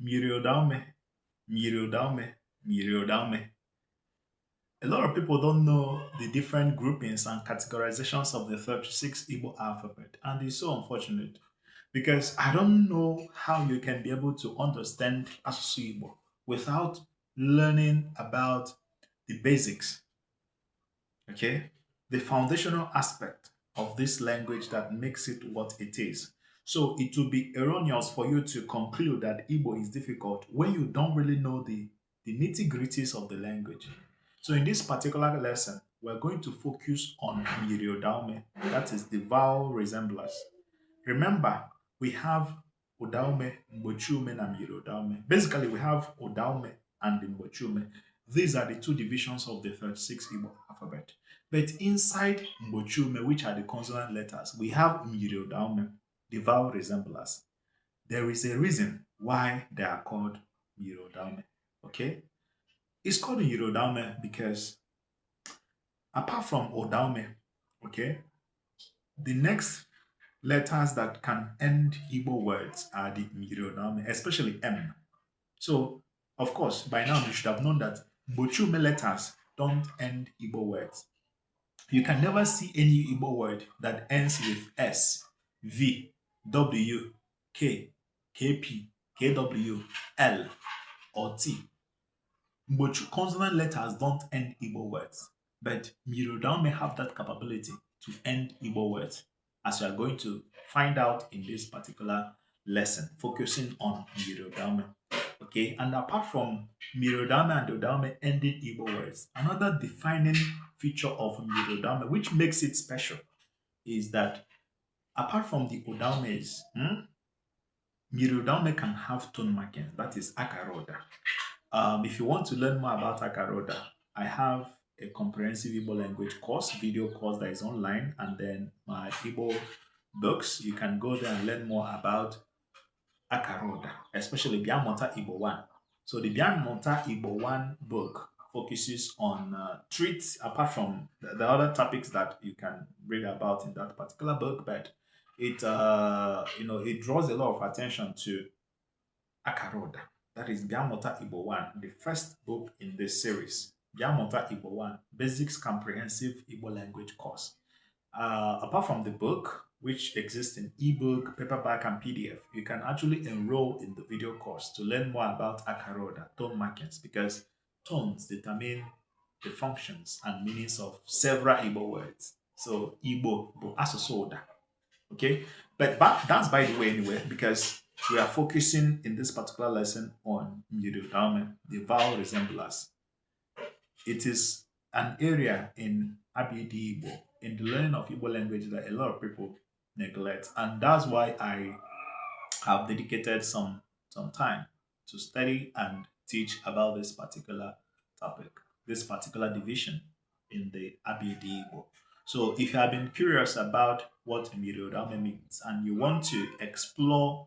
Myiriudaume, Myiriudaume, Myiriudaume. A lot of people don't know the different groupings and categorizations of the 36 Igbo alphabet, and it's so unfortunate because I don't know how you can be able to understand asusu Igbo without learning about the basics, okay? The foundational aspect of this language that makes it what it is. So it would be erroneous for you to conclude that Igbo is difficult when you don't really know the nitty-gritties of the language. So in this particular lesson, we're going to focus on Myiriudaume, that is the vowel resemblers. Remember, we have Udaume, mgbochiume, and Myiriudaume. Basically, we have Udaume and the mgbochiume. These are the two divisions of the 36 Igbo alphabet. But inside mgbochiume, which are the consonant letters, we have Myiriudaume, the vowel resemblers. There is a reason why they are called Myiriudaume. Okay? It's called Myiriudaume because apart from Odaume, okay, the next letters that can end Igbo words are the Myiriudaume, especially M. So, of course, by now you should have known that Bochume letters don't end Igbo words. You can never see any Igbo word that ends with S, V, W, K, KP, KW, L, or T. Consonant letters don't end Igbo words, but Myiriudaume may have that capability to end Igbo words, as we are going to find out in this particular lesson, focusing on Myiriudaume. Okay, and apart from Myiriudaume and Odaume ending Igbo words, another defining feature of Myiriudaume, which makes it special, is that apart from the Odaumes, Myiriudaume can have tone markings, that is akaroda. If you want to learn more about akaroda, I have a comprehensive Igbo language course, video course that is online, and then my Igbo books. You can go there and learn more about akaroda, especially Biamota Igbo 1. So the Biamota Igbo 1 book focuses on treats, apart from the other topics that you can read about in that particular book, but it draws a lot of attention to akaroda. That is Biamota Igbo 1, the first book in this series. Biamota Igbo 1, Basics Comprehensive Igbo Language Course. Apart from the book, which exists in ebook, paperback, and PDF, you can actually enroll in the video course to learn more about akaroda, tone markings, because tones determine the functions and meanings of several Igbo words. So Igbo, asusu, okay? But that's by the way anyway, because we are focusing in this particular lesson on Myiriudaume, the vowel resemblers. It is an area in Igbo, in the learning of Igbo language, that a lot of people neglect. And that's why I have dedicated some time to study and teach about this particular topic, this particular division in the Igbo. So if you have been curious about what Myiriudaume means and you want to explore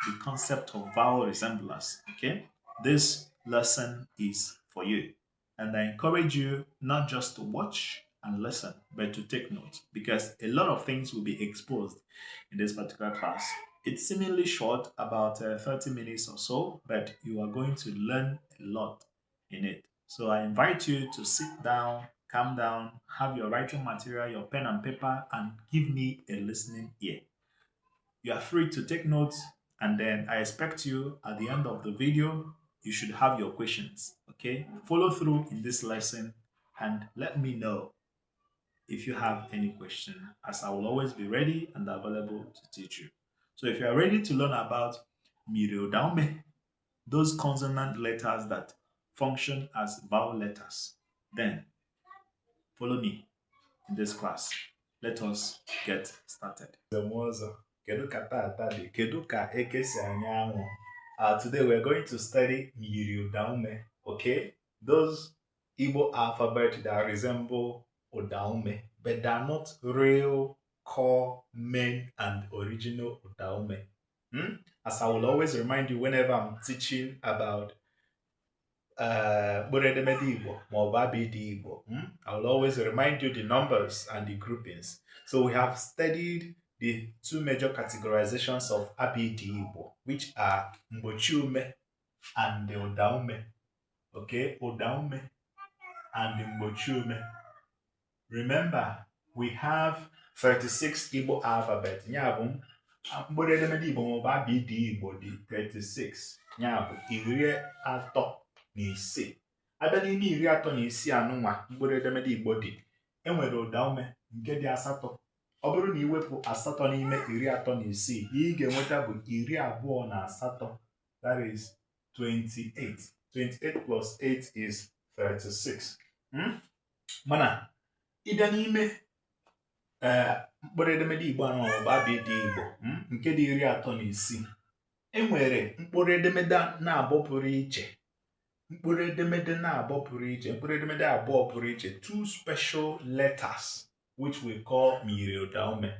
the concept of vowel resemblers, okay, this lesson is for you. And I encourage you not just to watch and listen, but to take notes, because a lot of things will be exposed in this particular class. It's seemingly short, about 30 minutes or so, but you are going to learn a lot in it. So I invite you to sit down, calm down, have your writing material, your pen and paper, and give me a listening ear. You are free to take notes, and then I expect you at the end of the video, you should have your questions. Okay? Follow through in this lesson and let me know if you have any question, as I will always be ready and available to teach you. So if you are ready to learn about Myiriudaume, those consonant letters that function as vowel letters, then follow me in this class. Let us get started. Kedu ka tata dị? Kedu ka eke si anya anwụ? Today we're going to study Myiriudaume, okay? Those Igbo alphabet that resemble Odaume, but they are not real core, main, and original Odaume. As I will always remind you whenever I'm teaching about Buredemede Igbo, Mobabidi Igbo, I will always remind you the numbers and the groupings. So we have studied the two major categorizations of Abidi Igbo, which are mgbochiume and the Udaume. Okay, Udaume and the mgbochiume. Remember, we have 36 Igbo alphabet. Nyabum, mkpụrụ edemede Igbo maọbụ ABD Igbo dị 36. Nyabụ iri atọ na ise. Abịa n'ime iri atọ na isii anụnwa mkpụrụ edemede Igbo dị, enwere ụdaume nke dị asatọ. Ọ bụrụ na iwepụ asatọ n'ime iri atọ na isii, ihe ị ga-enweta bụ iri abụọ na asatọ. That is 28. 28 plus 8 is 36. Mana ịbịa n'ime mkpụrụ edemede Igbo anọ maọbụ ABD Igbo nke dị iri atọ na isii, enwere mkpụrụ edemede na-abọ pụrụ iche. Mkpụrụ edemede na-abọ pụrụ iche, mkpụrụ edemede abụọ pụrụ iche, two special letters which we call Myiriudaume.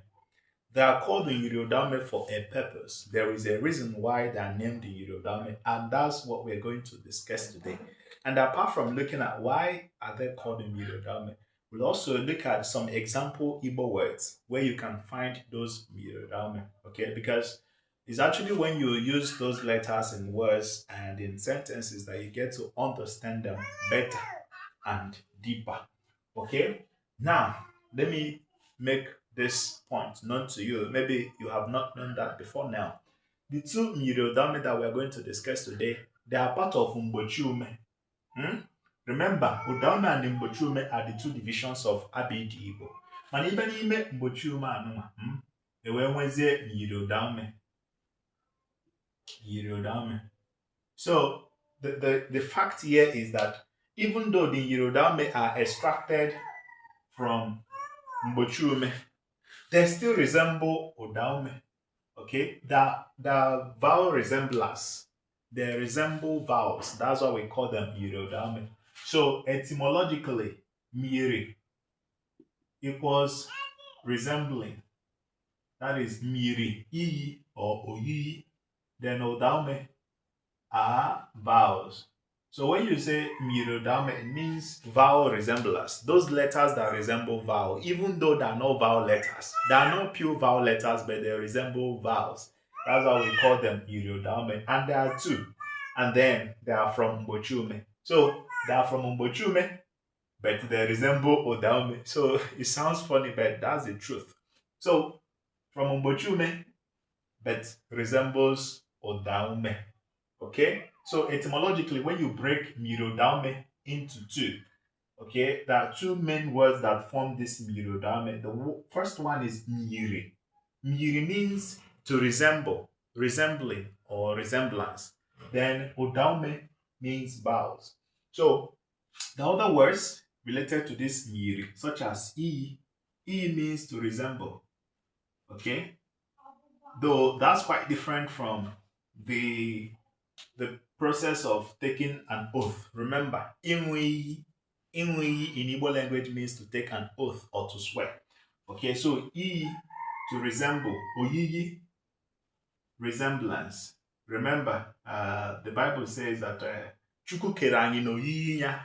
They are called the Myiriudaume for a purpose. There is a reason why they are named the Myiriudaume, and that's what we're going to discuss today. And apart from looking at why are they called the Myiriudaume, we'll also look at some example Igbo words where you can find those Myiriudaume, okay? Because it's actually when you use those letters in words and in sentences that you get to understand them better and deeper, okay? Now, let me make this point known to you. Maybe you have not known that before now. The two Myiriudaume that we're going to discuss today, they are part of mgbochiume. Remember, Udaume and mgbochiume are the two divisions of ABD Igbo. And even in mgbochiume anụnwa, enwezie Myiriudaume. Myiriudaume. So the fact here is that even though the Myiriudaume are extracted from mgbochiume, they still resemble Udaume. Okay, the vowel resemblers, they resemble vowels. That's why we call them Myiriudaume. So etymologically, Myiri equals resembling. That is Myiri, iyi or oyiyi. Then Udaume are vowels. So when you say Myiriudaume, it means vowel resemblers. Those letters that resemble vowel, even though they are not vowel letters. They are not pure vowel letters, but they resemble vowels. That's why we call them Myiriudaume. And there are two. And then they are from mgbochiume. So they are from mgbochiume, but they resemble Udaume. So it sounds funny, but that's the truth. So from mgbochiume, but resembles Udaume. Okay? So etymologically, when you break Myiriudaume into two, okay, there are two main words that form this Myiriudaume. The first one is Myiri. Myiri means to resemble, resembling, or resemblance. Then Udaume means vowels. So the other words related to this Myiri, such as I means to resemble. Okay? Though that's quite different from the process of taking an oath. Remember, inwi in Igbo language means to take an oath or to swear. Okay, so to resemble, oyiyi, resemblance. Remember, the Bible says that CHUKWU kere anyị n'oyiyi ya.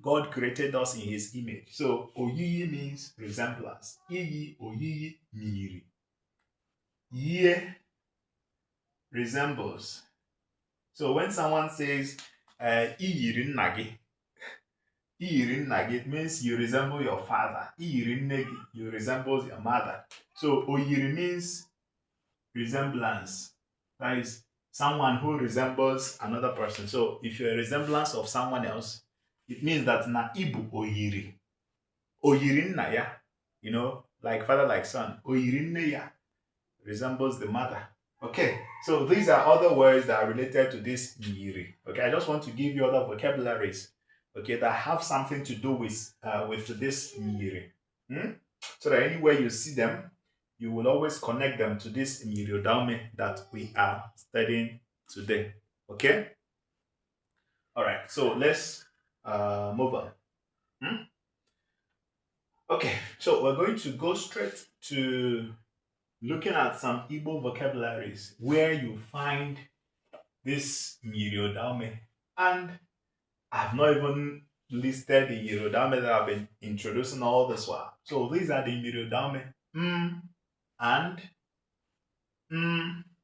God created us in his image. So oyiyi means resemblance. Iyi, oyiyi, Myiri. Ye resembles. So when someone says iyiri nna gị, it means you resemble your father. Iyiri nne gị, you resemble your mother. So oyiri means resemblance. That is someone who resembles another person. So if you're a resemblance of someone else, it means that na ibu oyiri. Oyiri nna ya, you know, like father, like son. Oyiri nne ya resembles the mother. Okay, so these are other words that are related to this Myiri. Okay, I just want to give you other vocabularies, okay, that have something to do with this Myiri. So that anywhere you see them, you will always connect them to this Myiriudaume that we are studying today. Okay? Alright, so let's move on. Okay, so we're going to go straight to looking at some Igbo vocabularies where you find this Myiriudaume. And I've not even listed the Myiriudaume that I've been introducing all this while. So these are the Myiriudaume and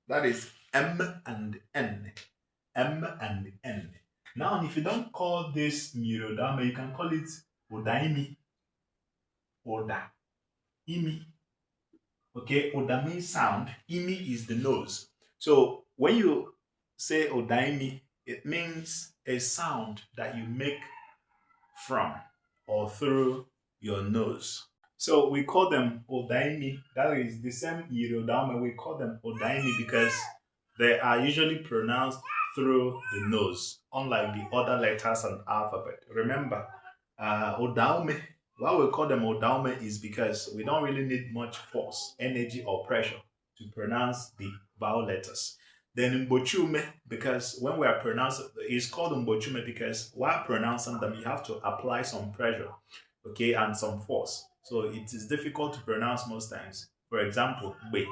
that is M and N. M and N. Now, if you don't call this Myiriudaume, you can call it udaimi, oda, imi. Okay, oda means sound, imi is the nose. So when you say odaimi, it means a sound that you make from or through your nose. So we call them odaimi. That is the same Myiriudaume. We call them odaimi because they are usually pronounced through the nose, unlike the other letters and alphabet. Remember, odaume. Why we call them odaume is because we don't really need much force, energy, or pressure to pronounce the vowel letters. Then mgbochiume, because when we are pronouncing, it's called mgbochiume because while pronouncing them, you have to apply some pressure, okay, and some force. So it is difficult to pronounce most times. For example, be,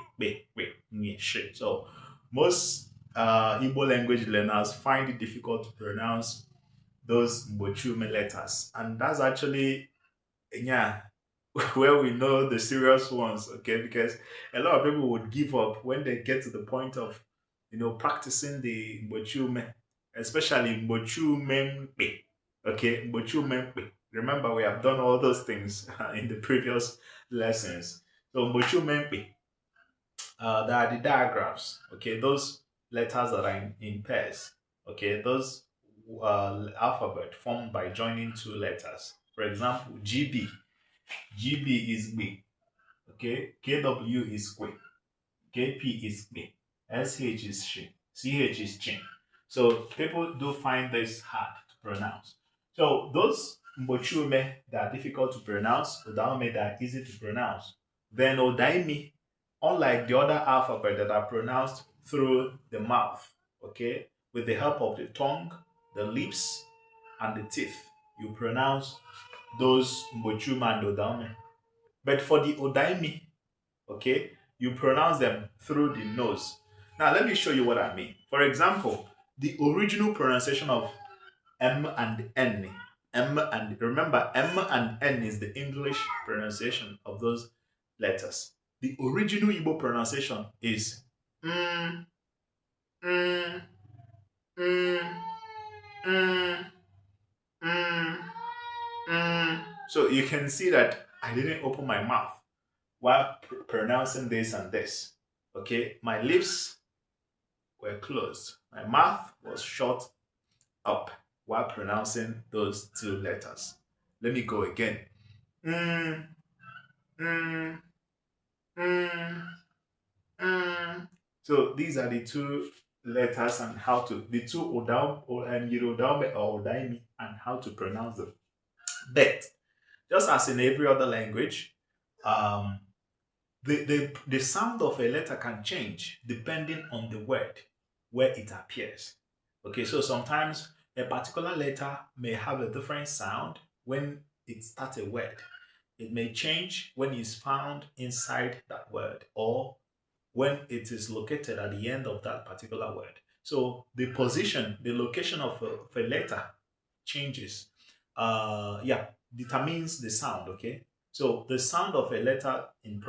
she. So most Igbo language learners find it difficult to pronounce those mgbochiume letters, and that's actually, yeah, where we know the serious ones, okay? Because a lot of people would give up when they get to the point of, practicing the mgbochiume, especially mgbochiumempe, okay? Mgbochiumempe. Remember, we have done all those things in the previous lessons. So mgbochiumempe, there are the diagrams, okay? Those letters that are in pairs, okay? Those alphabet formed by joining two letters. For example, GB. GB is B. Okay. KW is Kwe. KP is B. SH is Shi. CH is Chin. So people do find this hard to pronounce. So those mgbochiume that are difficult to pronounce, udaume that are easy to pronounce. Then odaimi, unlike the other alphabet that are pronounced through the mouth, okay, with the help of the tongue, the lips, and the teeth, you pronounce those mgbochiume and odaume. But for the odaimi, okay, you pronounce them through the nose. Now, let me show you what I mean. For example, the original pronunciation of M and N. Remember, M and N is the English pronunciation of those letters. The original Igbo pronunciation is mm, mm, mm, mm, mm, So you can see that I didn't open my mouth while pronouncing this and this. Okay, my lips were closed. My mouth was shut up while pronouncing those two letters. Let me go again. Mm, mm, mm, mm. So these are the two letters and how to, the two Odam or Myiriudaume or Odaimi and how to pronounce them. But just as in every other language, um, the sound of a letter can change depending on the word where it appears. Okay, so sometimes a particular letter may have a different sound when it starts a word. It may change when it's found inside that word or when it is located at the end of that particular word. So the position, the location of a letter changes. Yeah, determines the sound. Okay, so the sound of a letter in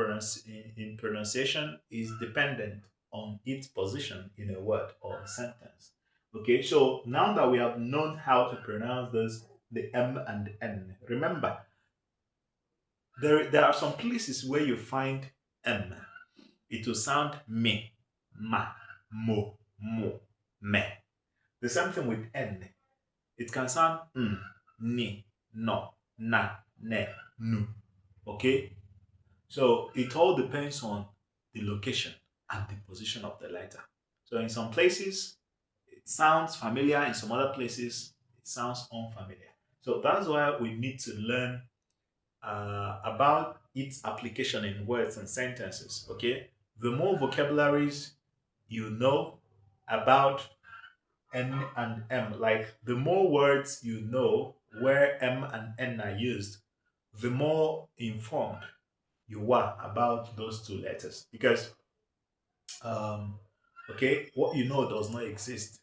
pronunciation is dependent on its position in a word or a sentence. Okay, so now that we have known how to pronounce this, the M and N, remember there are some places where you find M. It will sound me, ma, mo, me. The same thing with N. It can sound ni, no, na, ne, nu. Okay? So it all depends on the location and the position of the letter. So in some places, it sounds familiar. In some other places, it sounds unfamiliar. So that's why we need to learn about its application in words and sentences. Okay? The more vocabularies you know about N and M, like the more words you know where M and N are used, the more informed you are about those two letters. Because, okay, what you know does not exist.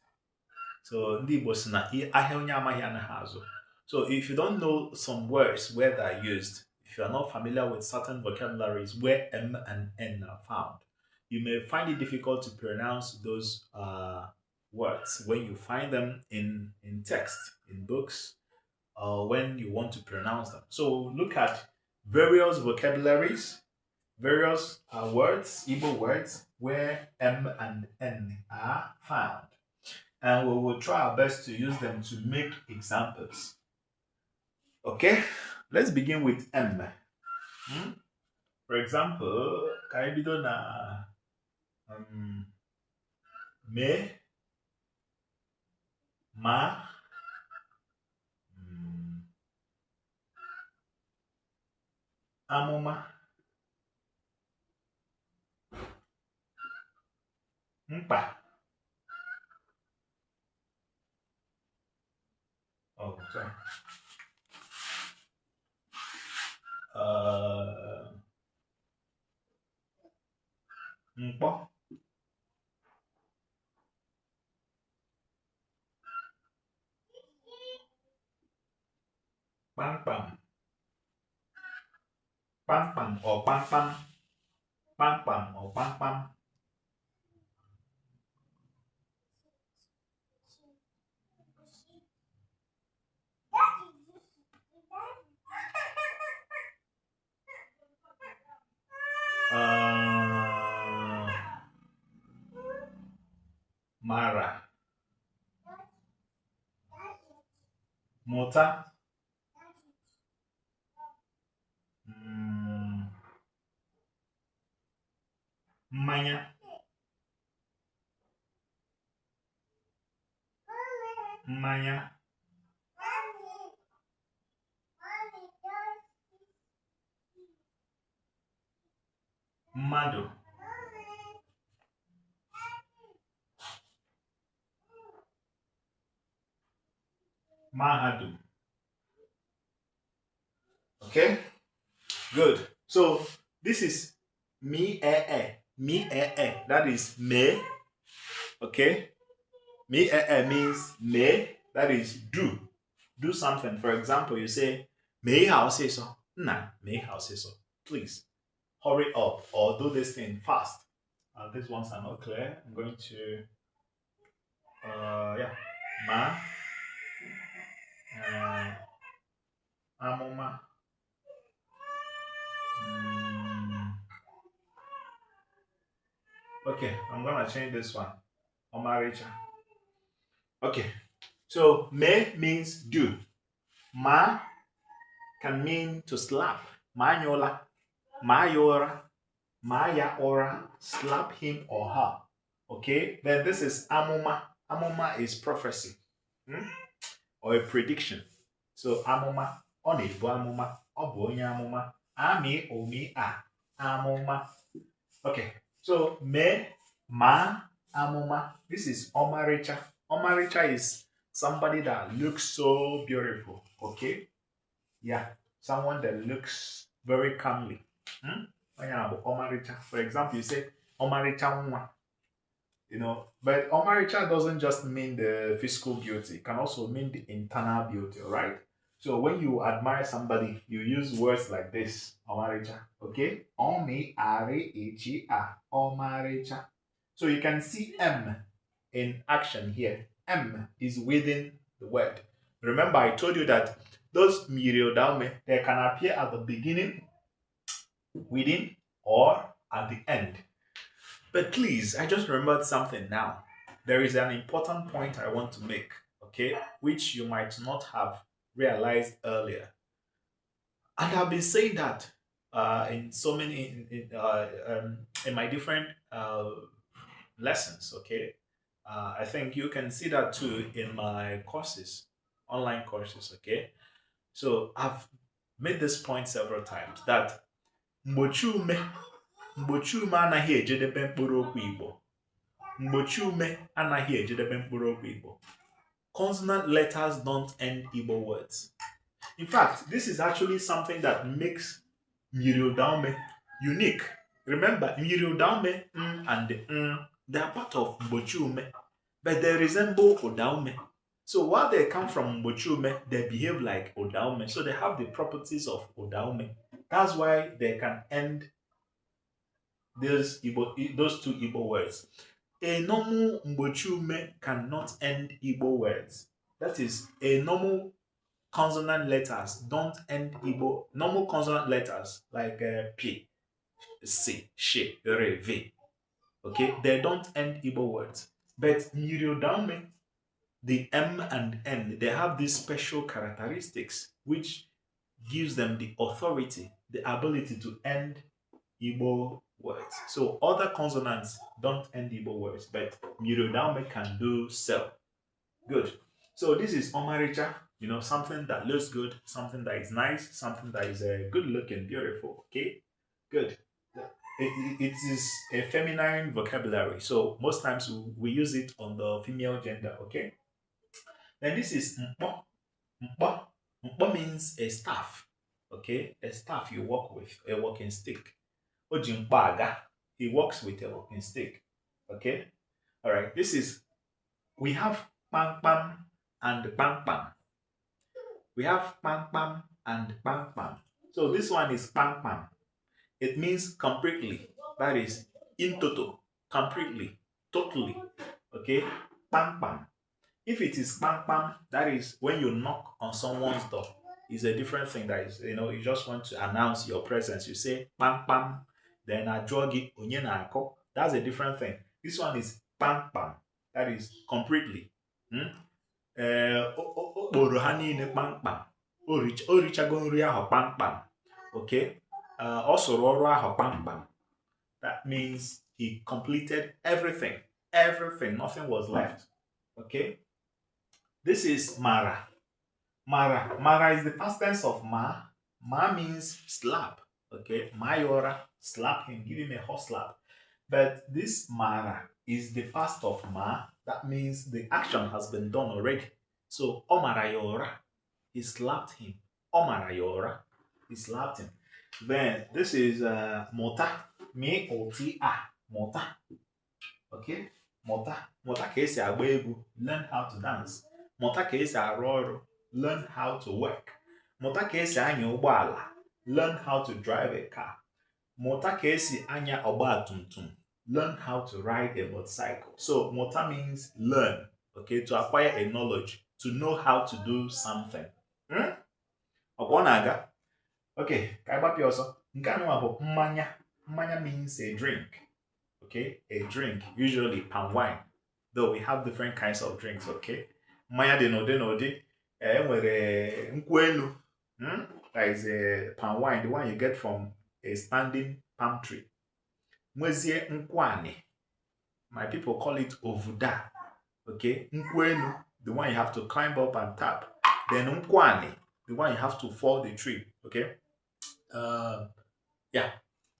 So, ndị Igbo sị na ahịa onye amaghị anaghị azụ. So, if you don't know some words where they're used, if you are not familiar with certain vocabularies where M and N are found, you may find it difficult to pronounce those words when you find them in text, in books, or when you want to pronounce them. So look at various vocabularies, various words, Igbo words, where M and N are found. And we will try our best to use them to make examples. Okay, let's begin with M. Hmm? For example, kaibido na me, ma, amuma, mpa. Oh, sorry. Mpo, pam pam, pam pam or pam pam, pam pam or pam pam. Mara, Mota, mmanya, mmanya, mmadụ, mahadum. Okay, good. So this is me me that is me. Okay, me means me, that is do something. For example, you say me house say so. Nah, me house say so. Please hurry up or do this thing fast. These ones are not clear. I'm going to yeah, ma, amuma. Okay, I'm gonna change this one. Omaricha. Okay, so me means do. Ma can mean to slap. Manyola, mayora, maya ora, slap him or her. Okay, then this is amuma. Amuma is prophecy, or a prediction. So amuma, onibu amuma, obu amuma, ami omi a, amuma. Okay, so me, ma, amuma. This is omaricha. Omaricha is somebody that looks so beautiful. Okay, yeah, someone that looks very calmly. For example, you say omaricha nwa. But omaricha doesn't just mean the physical beauty; it can also mean the internal beauty. All right. So when you admire somebody, you use words like this, omaricha. Okay, omi are echi a omaricha. So you can see M in action here. M is within the word. Remember, I told you that those Myiriudaume, they can appear at the beginning, within, or at the end. But please, I just remembered something now. There is an important point I want to make, okay, which you might not have realized earlier. And I've been saying that in so many in my different lessons, okay. I think you can see that too in my courses, online courses, okay. So I've made this point several times that mgbochiume mgbochiume anaghị ejedebe mkpụrụ okwu Igbo. Mgbochiume anaghị ejedebe mkpụrụ okwu Igbo. Consonant letters don't end Igbo words. In fact, this is actually something that makes Myiriudaume unique. Remember, Myiriudaume and the they are part of mgbochiume, but they resemble Udaume. So while they come from mgbochiume, they behave like Udaume. So they have the properties of Udaume. That's why they can end those two Igbo words. A normal mgbochiume cannot end Igbo words. That is, a normal consonant letters don't end Igbo. Normal consonant letters like P, C, Sh, R, V. Okay, they don't end Igbo words. But Myiriudaume, the M and N, they have these special characteristics which gives them the authority, the ability to end Igbo words. So other consonants don't end Igbo words, but Myiriudaume can do so. Good. So this is Omaricha, something that looks good, something that is nice, something that is good looking, beautiful. Okay, good. It is a feminine vocabulary, so most times we use it on the female gender. Okay. Then this is Mpo. Mpo. Mpo means a staff. Okay, a staff you work with, a walking stick. Ojimbaga, he works with a walking stick. Okay. All right. This is, we have pam pam and pam pam. We have pam pam and pam pam. So this one is pam pam. It means completely. That is in total, completely, totally. Okay, pam pam. If it is pam pam, that is when you knock on someone's door. It's a different thing. That is, you just want to announce your presence. You say pam pam, then ajogi onye na ako. That's a different thing. This one is pam pam. That is completely. O kporo ha niile kpamkpam. O richago nri ahụ kpamkpam. Okay? Ọ sụrụ ọrụ ahụ kpamkpam. That means he completed everything. Everything. Nothing was left. Okay? This is Mara. Mara. Mara is the past tense of Ma. Ma means slap. Okay? Mayora. Slap him. Give him a hot slap. But this Mara is the past of Ma. That means the action has been done already. So, Omarayora. He slapped him. Omarayora. He slapped him. Then, this is Mota. M-O-T-A. Mota. Okay? Mota. Mota ka esi agba egwu. Learn how to dance. Mota ka esi arụ ọrụ. Learn how to work. Mota ka esi anya ụgbọala. Learn how to drive a car. Mota ka esi anya ọgba tum tum. Learn how to ride a motorcycle. So, mota means learn. Okay? To acquire a knowledge. To know how to do something. Ọkwa ọ na-aga? Okay, ka anyị gbapịa ọsọ. Nke anụwa bụ mmanya. Mmanya means a drink. Okay, a drink, usually palm wine. Though we have different kinds of drinks, okay? Mmanya dị n'ụdị n'ụdị. Enwere nkwụ elu. That is a palm wine, the one you get from a standing palm tree. Nwezie nkwụ anị. My people call it ovuda. Okay, nkwụ elu, the one you have to climb up and tap. Then nkwụ anị, the one you have to fall the tree. Okay, yeah,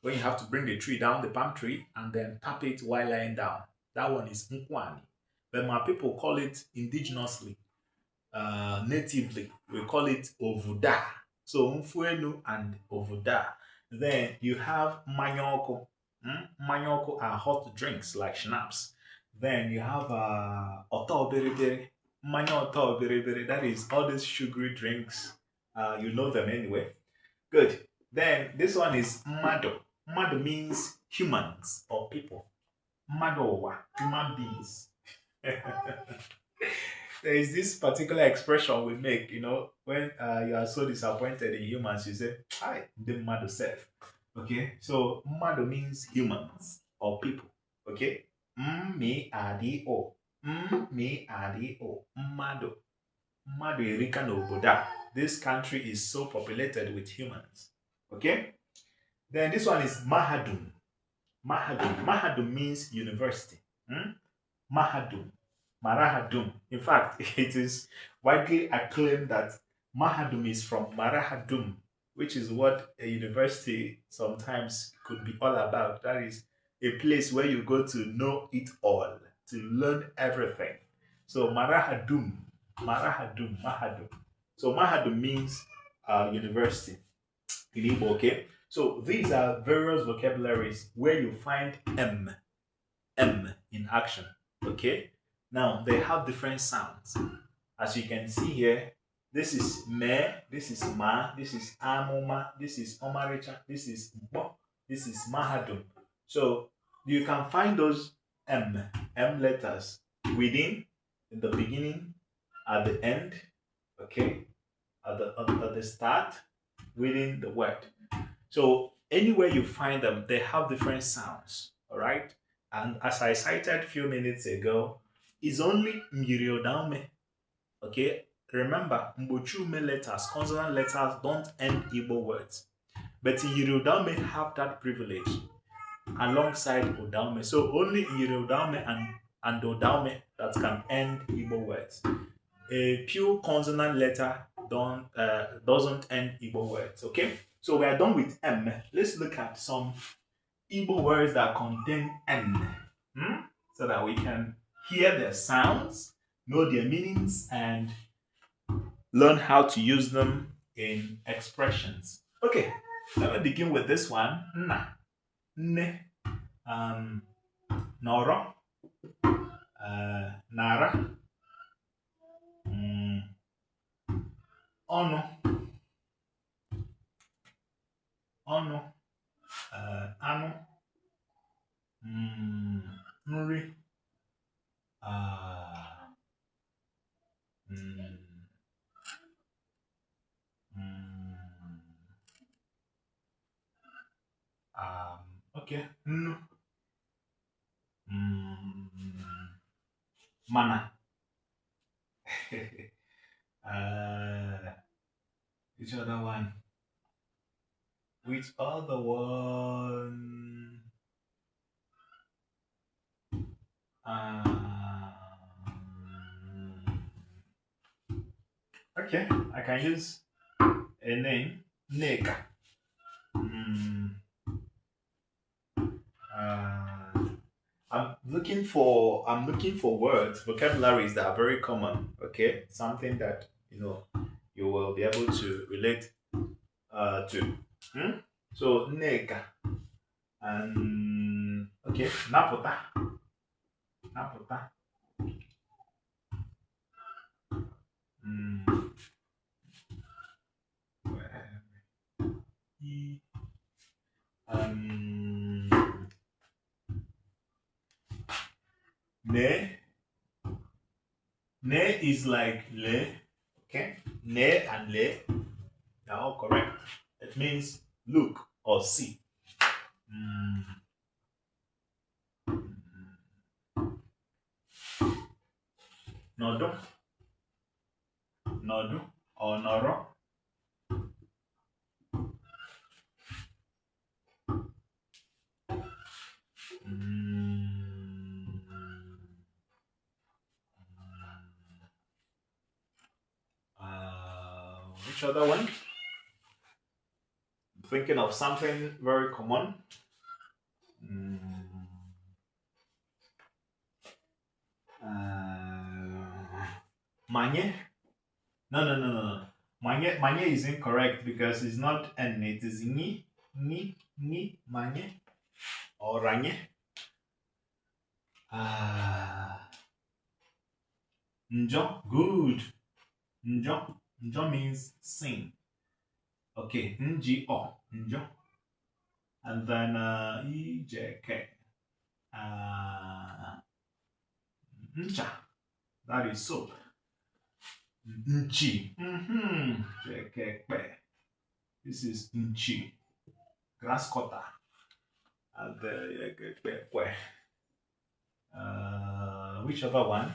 when you have to bring the tree down, the palm tree, and then tap it while lying down. That one is nkwani. But my people call it indigenously, natively, we call it ovuda. So mfuenu and ovuda. Then you have manyoko. Manyoko are hot drinks like schnapps. Then you have oto beriberi. Manya oto beriberi. That is all these sugary drinks. You know them anyway. Good. Then this one is mado. Mado means humans or people. Madowa, human beings. There is this particular expression we make, when you are so disappointed in humans, you say, hi, the mado self. Okay, so mado means humans or people. Okay, me adi-o. Me adi-o. Mado. Mado erika n'obodo. This country is so populated with humans. Okay? Then this one is Mahadum. Mahadum. Mahadum means university. Mahadum. Marahadum. In fact, it is widely acclaimed that Mahadum is from Marahadum, which is what a university sometimes could be all about. That is a place where you go to know it all, to learn everything. So Marahadum. Marahadum. Mahadum. So Mahadum means university in Igbo, okay? So these are various vocabularies where you find M in action, okay? Now, they have different sounds. As you can see here, this is me, this is ma, this is amuma, this is omaricha, this is mbo, this is mahadum. So you can find those M. M letters within, in the beginning, at the end, okay, at the start, within the word. So anywhere you find them, they have different sounds. All right. And as I cited a few minutes ago, it's only Myiriudaume. Okay. Remember, mgbochiume letters, consonant letters don't end Igbo words. But in Myiriudaume have that privilege alongside Udaume. So only Myiriudaume and Udaume that can end Igbo words. A pure consonant letter doesn't end Igbo words. Okay, so we are done with M. Let's look at some Igbo words that contain N, so that we can hear their sounds, know their meanings, and learn how to use them in expressions. Okay, let me begin with this one. Na, ne, noro, nara, ono, ono, anụ, nri, mm, okay, nnu, mana. Which other one? Which other one? Okay, I can use a name, Neka. I'm looking for words, vocabularies that are very common. Okay, something that you will be able to relate to. So Neka and okay, Naputa, Naputa. Ne. Ne is like le. Okay. Ne and le are all correct. It means look or see. Nodo. Nodo or noro. Which other one? I'm thinking of something very common. Manye? No. Manye is incorrect because it's not N, it is ni, manye, or ranye. Njo, good. Njo means sing. Okay, ngo, njo. And then ijk. Ncha, that is soap. Nchi. This is nchi. Grass cutter. And which other one?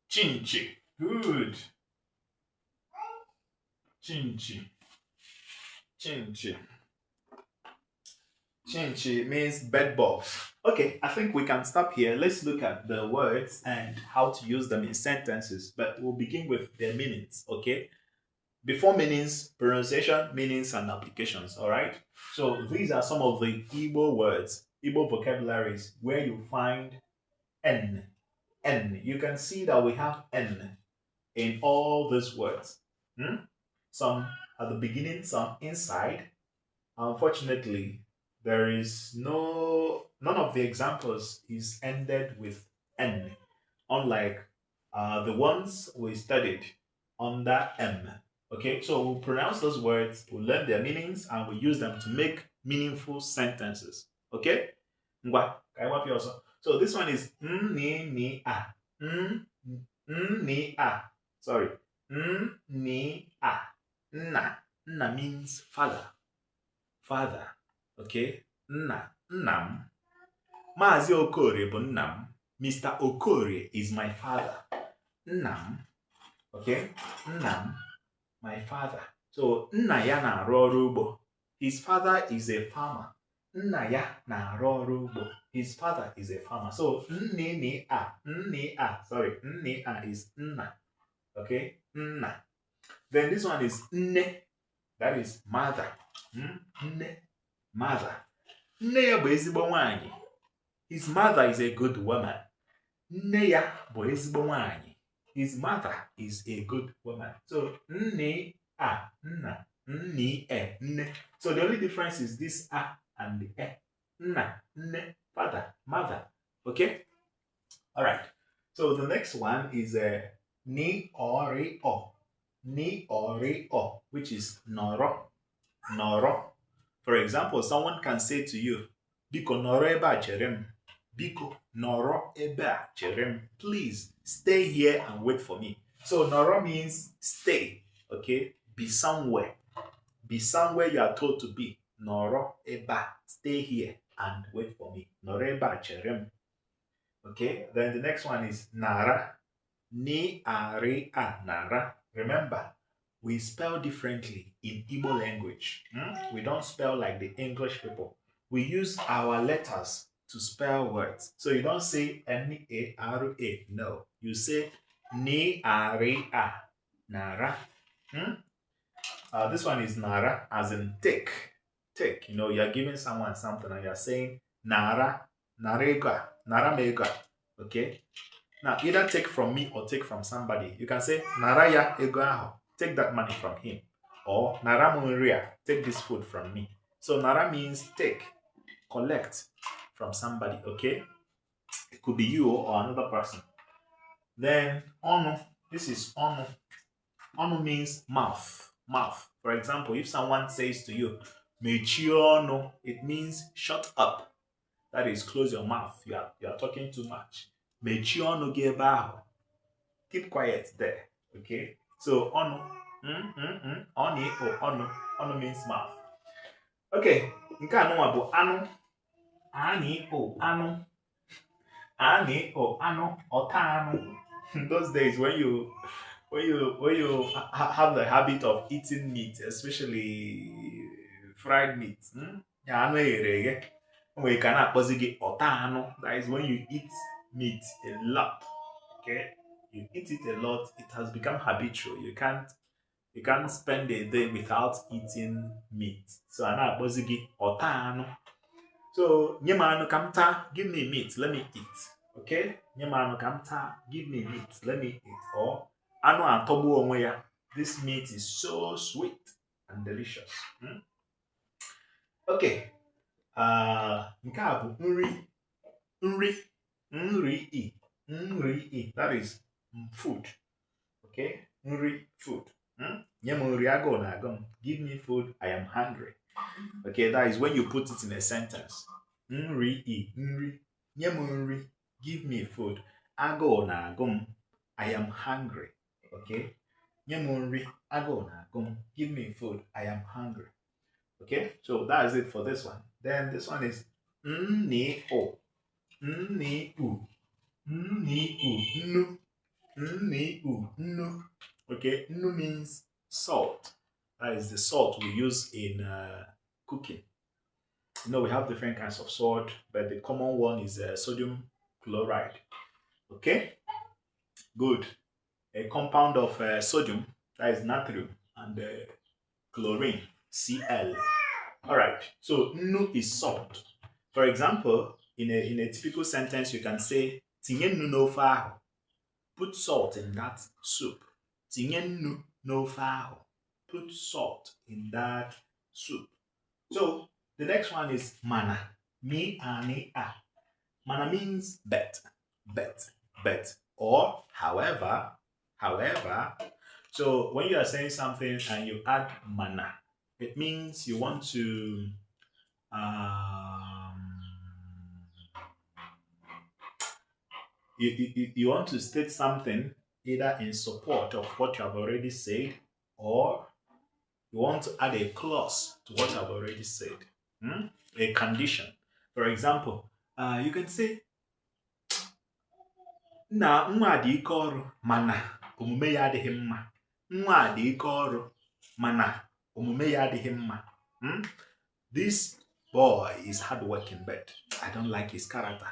Chinchi. Good. Chinchi. Chinchi. Chinchi means bed bugs. Okay, I think we can stop here. Let's look at the words and how to use them in sentences. But we'll begin with their meanings, okay? Before meanings, pronunciation, meanings, and applications, all right? So these are some of the Igbo words, Igbo vocabularies, where you find N. N. You can see that we have N in all these words. Some at the beginning, some inside. Unfortunately, there is none of the examples is ended with N, unlike the ones we studied under M. Okay, so we'll pronounce those words, we'll learn their meanings, and we'll use them to make meaningful sentences. Okay? Ngwa, ka anyị wapụ ọsọ. So this one is ni a. Ni a. Sorry. Ni a. Nna. Nna means father. Father. Okay? Nna. Nnam. Maazị Okorie bụ nnam. Mr. Okorie is my father. Nnam. Okay? Nnam. My father. So, nna ya na-arụ ọrụ ugbo. His father is a farmer. Nna ya na-arụ ọrụ ugbo. His father is a farmer. So, nne a, sorry, nne a is nna. Okay? Nna. Then this one is nne. That is mother. Nne. Mother. Nne ya bụ ezigbo nwaanyị. His mother is a good woman. Nne ya bụ ezigbo nwaanyị. His mother is a good woman. So, nne a, nna, nni e, nne. So, the only difference is this a and the e. Nna, nne, father, mother. Okay? All right. So, the next one is ni ori o. Ni ori o, which is noro. Noro. For example, someone can say to you, Biko noro ebe a chere m. Biko noro ebe a chere m. Please stay here and wait for me. So noro means stay. Okay? Be somewhere. Be somewhere you are told to be. Noro ebe a. Stay here and wait for me. Noro ebe a chere m. Okay? Then the next one is nara. Ni ari a nara. Remember, we spell differently in Igbo language. We don't spell like the English people. We use our letters to spell words. So you don't say N-A-R-A. No. You say Ni-A-R-A. Nara. This one is Nara, as in take. Take. You know, you're giving someone something and you're saying Nara, Narega, Naramega. Okay? Now, either take from me or take from somebody. You can say Naraya Egoaho. Take that money from him. Or Naramuria. Take this food from me. So Nara means take, collect from somebody, okay? It could be you or another person. Then onu, this is onu. Onu means mouth, mouth. For example, if someone says to you, mechionu, it means shut up. That is, close your mouth. You are talking too much. Mechionu gebaho. Keep quiet there, okay? So onu, oni or onu. Onu means mouth. Okay, nke anụnwa bụ anụ. Ani o anu. Ani o anu. Ota anu. Those days when you have the habit of eating meat, especially fried meat. Ya anu eghere. When you cannot possibly ota anu. That is when you eat meat a lot. Okay? You eat it a lot, it has become habitual. You can't spend a day without eating meat. So ana possibly ota anu. So, nyemanu kamta, give me meat, let me eat. Okay? Nyemanu kamta, give me meat, let me eat. Or, anu antobu onwe ya. This meat is so sweet and delicious. Okay. Nke a bụ nri. Nri. That is food. Okay? Nri, food. Nyemuri ago na agum. Give me food, I am hungry. Okay, that is when you put it in a sentence. Nri. Nyemuri, give me food. Ago na agum. I am hungry. Okay? Nyemuri, ago na agum. Give me food. I am hungry. Okay? So that is it for this one. Then this one is Nni-o. Nni-u. Nni-u. Nnu. Okay? Nnu means salt. That is the salt we use in cooking. You know, we have different kinds of salt, but the common one is sodium chloride. Okay? Good. A compound of sodium, that is natrium, and chlorine, Cl. All right. So, nnu is salt. For example, in a typical sentence, you can say, tinye nnu n'ofe ahụ. Put salt in that soup. Tinye nnu n'ofe ahụ. Put salt in that soup. So the next one is mana. Mi-ani-a. Mana means bet. Or however. So when you are saying something and you add mana, it means you want to um, you want to state something either in support of what you have already said, or you want to add a clause to what I've already said. A condition. For example, you can say, na nwa dị ike ọrụ mana omume ya adịghị mma. Nwa dị ike ọrụ mana omume ya adịghị mma. This boy is hardworking, but I don't like his character.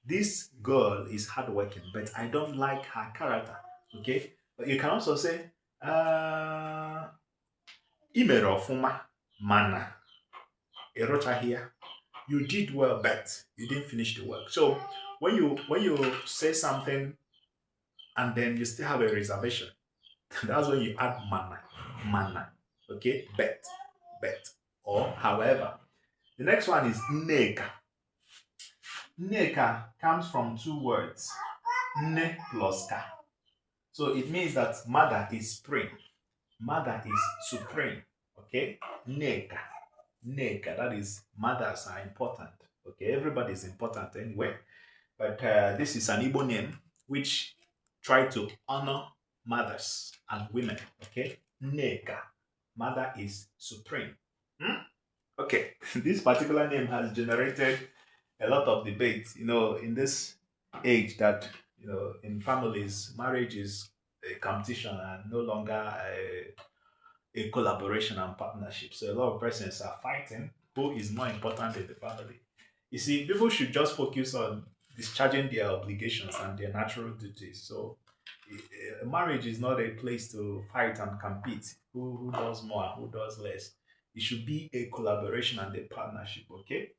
This girl is hardworking, but I don't like her character. Okay? But you can also say, imere ọfụma mana ịrụchaghị ya. You did well, but you didn't finish the work. So when you say something and then you still have a reservation, that's when you add mana. Okay, bet, or however. The next one is neka. Neka comes from two words, ne plus ka. So it means that mother is supreme. Mother is supreme. Okay, neka. Neka, that is, mothers are important. Okay, everybody is important anyway. But this is an Igbo name which try to honor mothers and women. Okay, Neka, mother is supreme. Okay, this particular name has generated a lot of debate. You know, in this age that, you know, in families, marriage is a competition and no longer a collaboration and partnership. So a lot of persons are fighting who is more important in the family. You see, people should just focus on discharging their obligations and their natural duties. So marriage is not a place to fight and compete. Who does more, who does less. It should be a collaboration and a partnership, okay?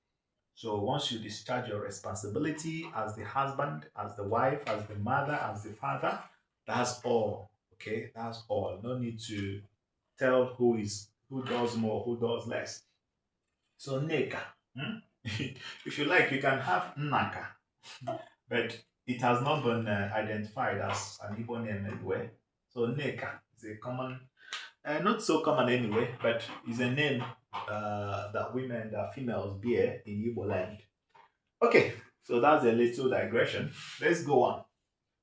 So once you discharge your responsibility as the husband, as the wife, as the mother, as the father, that's all, okay? That's all. No need to tell who does more, who does less. So neka. If you like, you can have naka, but it has not been identified as an Igbo name anyway. So neka is a common, not so common anyway, but is a name that women, that females bear in Igbo land. Okay, so that's a little digression. Let's go on.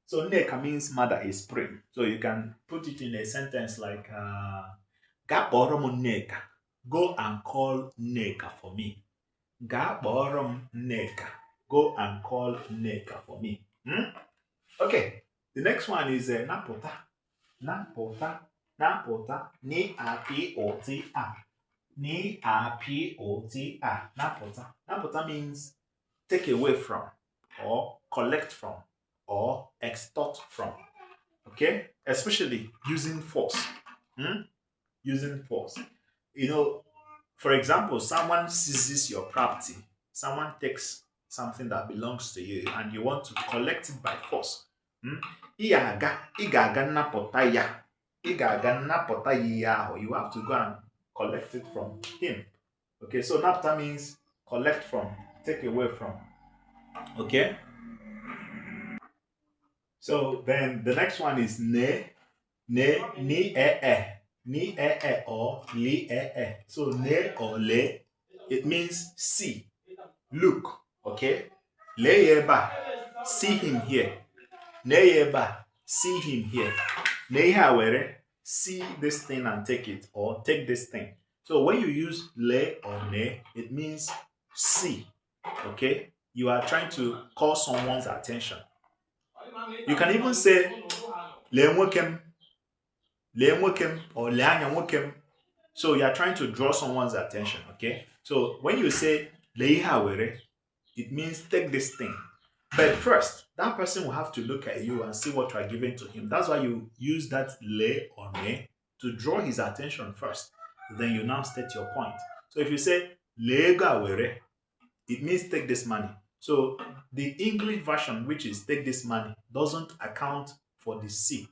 So neka means mother is supreme. So you can put it in a sentence like, Ga kpọrọ m Nneka. Go and call Nneka for me. Ga kpọrọ m Nneka. Go and call Nneka for me. Okay, the next one is napụta. Napụta. Napụta. N-A-P-O-T-A. N-A-P-O-T-A. Napụta. Napụta means take away from, or collect from, or extort from. Okay, especially using force. Using force. You know, for example, someone seizes your property, someone takes something that belongs to you, and you want to collect it by force. You have to go and collect it from him. Okay, so napta means collect from, take away from. Okay. So then the next one is ne, ni, ni, or li, So ne or le, it means see, look. Okay, le yeba, see him here. Ne yeba, see him here. Ne hawere, see this thing and take it, or take this thing. So when you use le or ne, it means see. Okay, you are trying to call someone's attention. You can even say le nwokem, or le anya nwokem. So you are trying to draw someone's attention. Okay, so when you say le hawere, it means take this thing. But first, that person will have to look at you and see what you are giving to him. That's why you use that le or ne to draw his attention first. Then you now state your point. So if you say le gawere, it means take this money. So the English version, which is take this money, doesn't account for the C.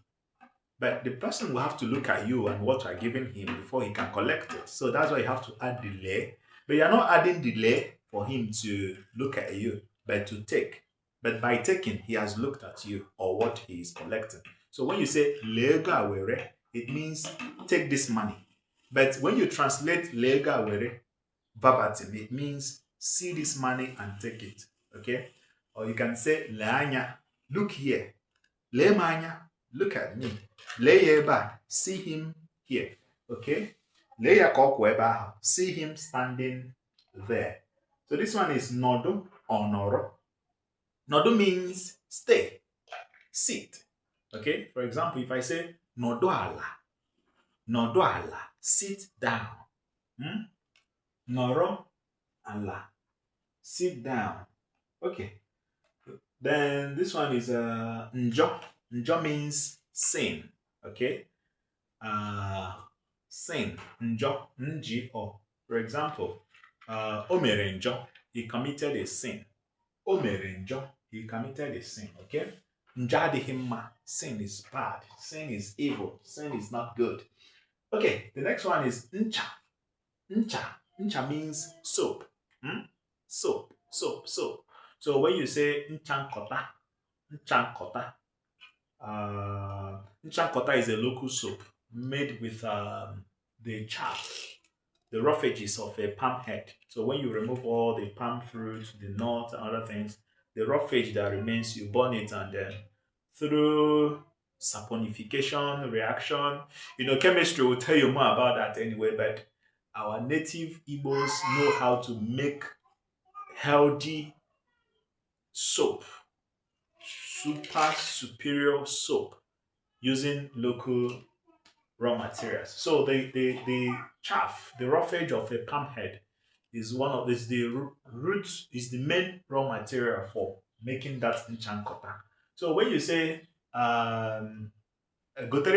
But the person will have to look at you and what you are giving him before he can collect it. So that's why you have to add the le. But you're not adding the le for him to look at you, but to take. But by taking, he has looked at you or what he is collecting. So when you say le gawere, it means take this money. But when you translate lega were verbatim, it means see this money and take it. Okay? Or you can say leanya, look here. Le manya, look at me. Le yeba, see him here. Okay? Le ya eba, see him standing there. So this one is nodo or noro. Nodo means stay, sit. Okay? For example, if I say nodo ala, sit down. Noro ala, sit down. Okay. Then this one is njo. Njo means sin. Okay. Sin. Njo. Ngo. For example, o mere njo. He committed a sin. O mere njo. He committed a sin. Okay. Njo adịghị mma. Sin is bad. Sin is evil. Sin is not good. Okay. The next one is ncha. Ncha. Ncha means soap. Soap. So when you say nchankota, nchankota is a local soap made with the chaff, the rough edges of a palm head. So when you remove all the palm fruit, the nuts and other things, the rough edge that remains, you burn it, and then through saponification reaction, chemistry will tell you more about that anyway, but our native Igbos know how to make healthy soap, super superior soap, using local raw materials. So the chaff, the rough edge of a palm head is the root, is the main raw material for making that nchankota. So when you say gotere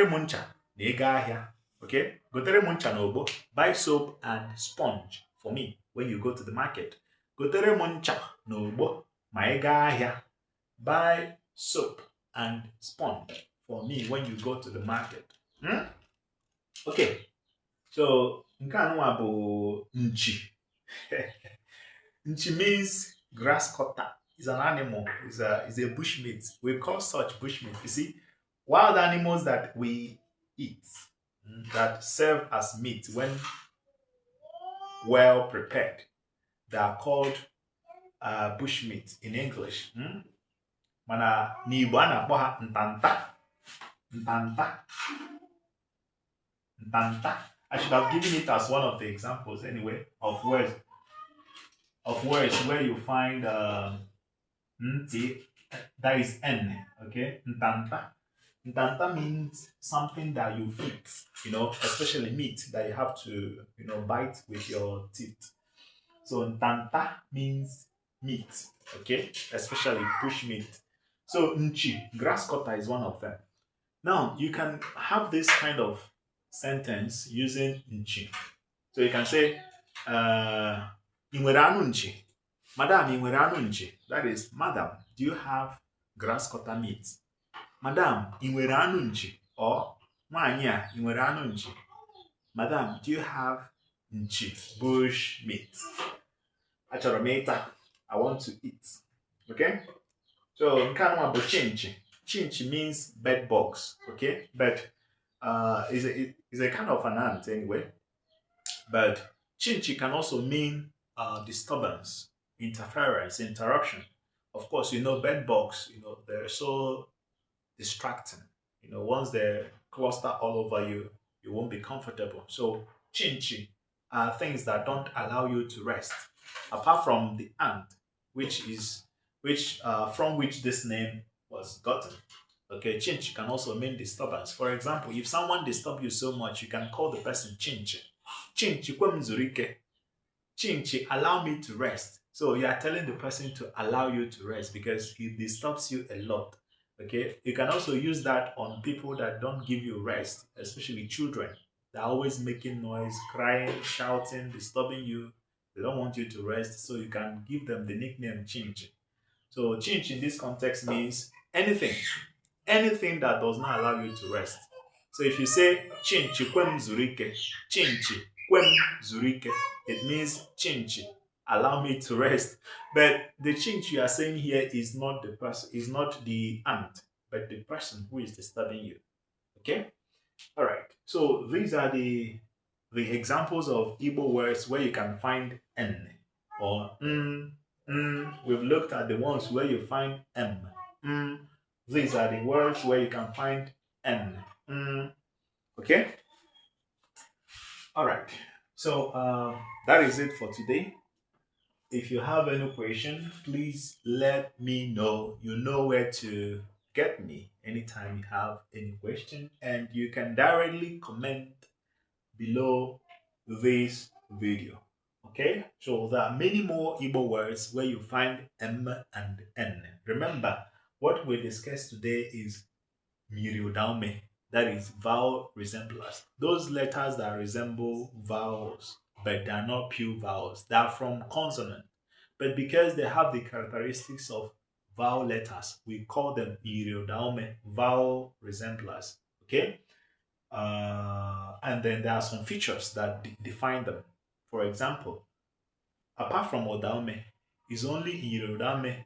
muncha na ego ahia, okay, gotere muncha na ogbo, buy soap and sponge for me when you go to the market. Gotere muncha na ogbo ma ị gaa ahịa, buy soap and sponge for me when you go to the market. Okay, so nke anụnwa bụ nchi. Nchi means grass cutter. It's an animal. It's a bushmeat. We call such bushmeat. You see, wild animals that we eat that serve as meat when well prepared, they are called bushmeat in English. Mana n'Igbo a na-akpọ ha ntanta. I should have given it as one of the examples anyway of words where you find nti, that is n. Okay, ntanta. Ntanta means something that you eat, especially meat that you have to, bite with your teeth. So ntanta means meat, okay, especially bush meat. So nchi, grass cutter, is one of them. Now you can have this kind of sentence using nchi. So you can say, "I nwere anụ nchi?" Madam, I nwere anụ nchi? That is, madam, do you have grass cutter meat? Madam, I nwere anụ nchi? Or nwaanyị a, I nwere anụ nchi? Madam, do you have nchi, bush meat? Achọrọ m ịta. I want to eat. Okay? So, nke anụnwa bụ chinchi. Chinchi means bed bugs. Okay? But is a kind of an ant anyway. But chinchi can also mean disturbance, interference, interruption. Of course, bed bugs, they're so distracting. Once they cluster all over you, you won't be comfortable. So, chinchi are things that don't allow you to rest. Apart from the ant, from which this name was gotten. Okay, chinchi can also mean disturbance. For example, if someone disturbs you so much, you can call the person chinchi. Chinchi kwem zurike. Chinchi, allow me to rest. So you are telling the person to allow you to rest because he disturbs you a lot. Okay, you can also use that on people that don't give you rest, especially children. They're always making noise, crying, shouting, disturbing you. They don't want you to rest, so you can give them the nickname Chinchi. So Chinchi in this context means anything that does not allow you to rest. So if you say Chinchi kwem zurike, Chinchi kwem zurike, it means Chinchi, allow me to rest. But the Chinchi you are saying here is not the ant, but the person who is disturbing you. Okay? All right. So these are the examples of Igbo words where you can find N or We've looked at the ones where you find M. Mm. These are the words where you can find N. Okay. All right. So that is it for today. If you have any question, please let me know. You know where to get me anytime you have any question, and you can directly comment below this video. Okay, so there are many more Igbo words where you find M and N. Remember, what we discussed today is Myiriudaume, that is vowel resemblers. Those letters that resemble vowels, but they are not pure vowels. They are from consonant. But because they have the characteristics of vowel letters, we call them Myiriudaume, vowel resemblers. Okay? And then there are some features that define them. For example, apart from Odaume, is only Myiriudaume.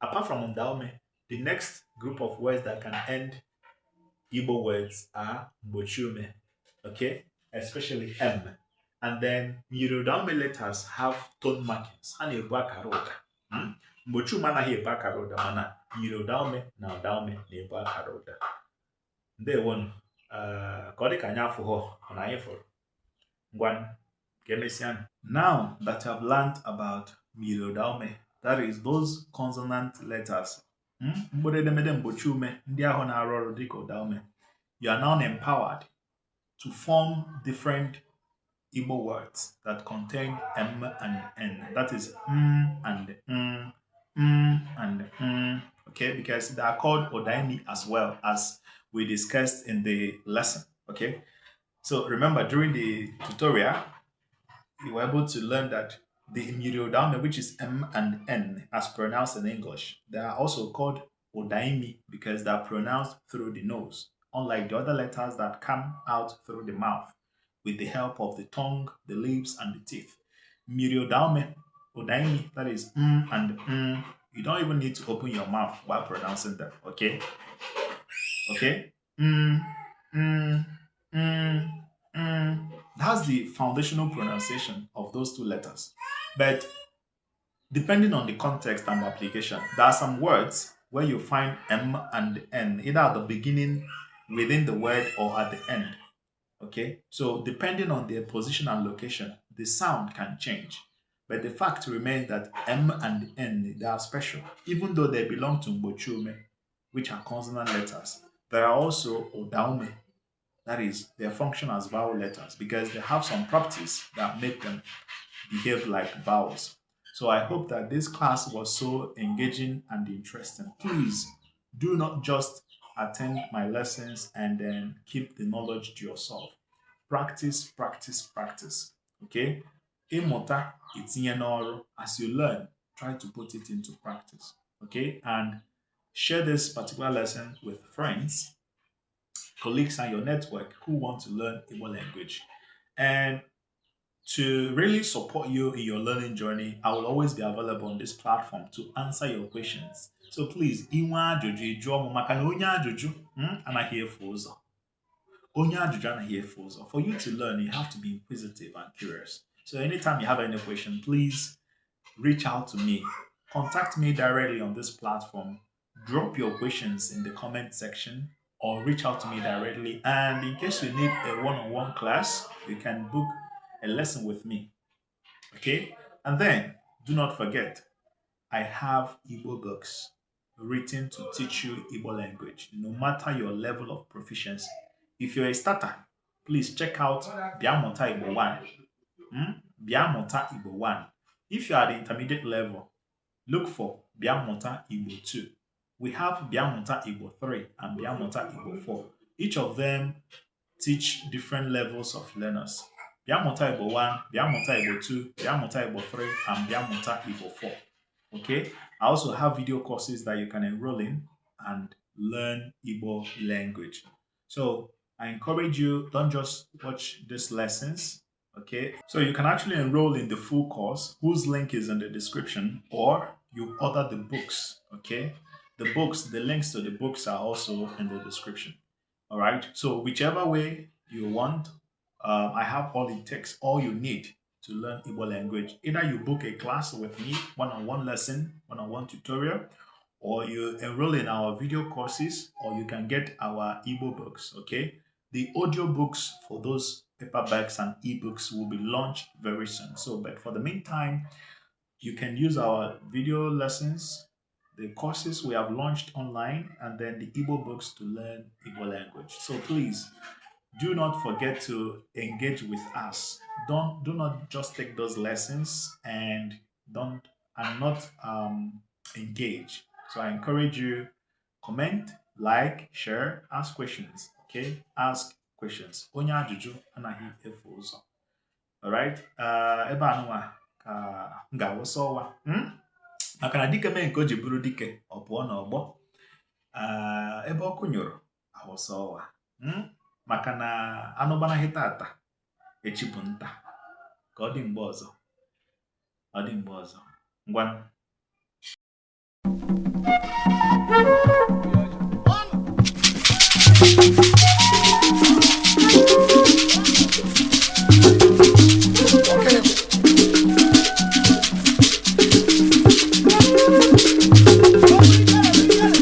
Apart from Odaume, the next group of words that can end Igbo words are mgbochiume, okay, especially M. And then Myiriudaume letters have tone markings. Ha na-ebu akara ụda. Mgbochiume anaghị ebu akara ụda, mana Myiriudaume na Odaume na-ebu akara ụda. Ndewonu. Ka ọ dị ka anyị afụghọ na anyị fụrụ. Ngwanụ, ka emesịanụ. Now that I've learned about Myiriudaume, that is those consonant letters, mgbụrụedemede mgbochiume ndị ahụ na-arụ ọrụ dịka Odaume, you are now empowered to form different Igbo words that contain M and N. That is and and okay, because they are called odaimi as well, as we discussed in the lesson. Okay, so remember during the tutorial, you were able to learn that the Myiriudaume, which is M and N as pronounced in English, they are also called odaimi because they are pronounced through the nose, unlike the other letters that come out through the mouth with the help of the tongue, the lips, and the teeth. Myiriudaume, odaimi, that is and you don't even need to open your mouth while pronouncing them, okay? Okay? That's the foundational pronunciation of those two letters. But depending on the context and the application, there are some words where you find M and N either at the beginning, within the word, or at the end. Okay, so depending on their position and location, the sound can change. But the fact remains that M and N, they are special. Even though they belong to mgbochiume, which are consonant letters, there are also Odaume, that is, they function as vowel letters because they have some properties that make them behave like vowels. So I hope that this class was so engaging and interesting. Please do not just attend my lessons and then keep the knowledge to yourself. Practice, practice, practice. Okay? Ịmụta itinye n'ọrụ. As you learn, try to put it into practice. Okay? And share this particular lesson with friends, colleagues, and your network who want to learn Igbo language. And to really support you in your learning journey, I will always be available on this platform to answer your questions. So please, inwe ajụjụ jụọ m maka na onye ajụjụ anaghị efu ụzọ. Onye ajụjụ anaghị efu ụzọ. For you to learn, you have to be inquisitive and curious. So anytime you have any question, please reach out to me. Contact me directly on this platform. Drop your questions in the comment section or reach out to me directly. And in case you need a one-on-one class, you can book a lesson with me. Okay? And then do not forget, I have Igbo books written to teach you Igbo language, no matter your level of proficiency. If you're a starter, please check out Biamota Igbo 1. Biamota Igbo 1. If you are at the intermediate level, look for Biamota Igbo 2. We have Biamota Igbo 3 and Biamota Igbo 4. Each of them teach different levels of learners. Biamota Igbo 1, Biamota Igbo 2, Biamota Igbo 3, and Biamota Igbo 4. Okay? I also have video courses that you can enroll in and learn Igbo language. So I encourage you, don't just watch these lessons. Okay? So you can actually enroll in the full course, whose link is in the description, or you order the books. Okay? The books, the links to the books are also in the description. All right. So whichever way you want, I have all it takes, all you need to learn Igbo language. Either you book a class with me, one-on-one lesson, one-on-one tutorial, or you enroll in our video courses, or you can get our Igbo books. Okay. The audio books for those paperbacks and ebooks will be launched very soon. So, but for the meantime, you can use our video lessons, the courses we have launched online, and then the Igbo books to learn Igbo language. So please do not forget to engage with us. Do not just take those lessons and don't and not engage. So I encourage you, comment, like, share, ask questions. Okay, ask questions. Onye ajụjụ anaghị efu ụzọ. Alright, ebe anụnwa ka m ga-awụsa ọwa maka na dike mee nke o ji bụrụ dike ọ pụọ n'ọgbọ. Ebe ọkụ nyụrụ awụsa ọwa maka na anụ gbanaghị tata echi bụ nta. Ka ọ dị mgbe ọzọ, ngwa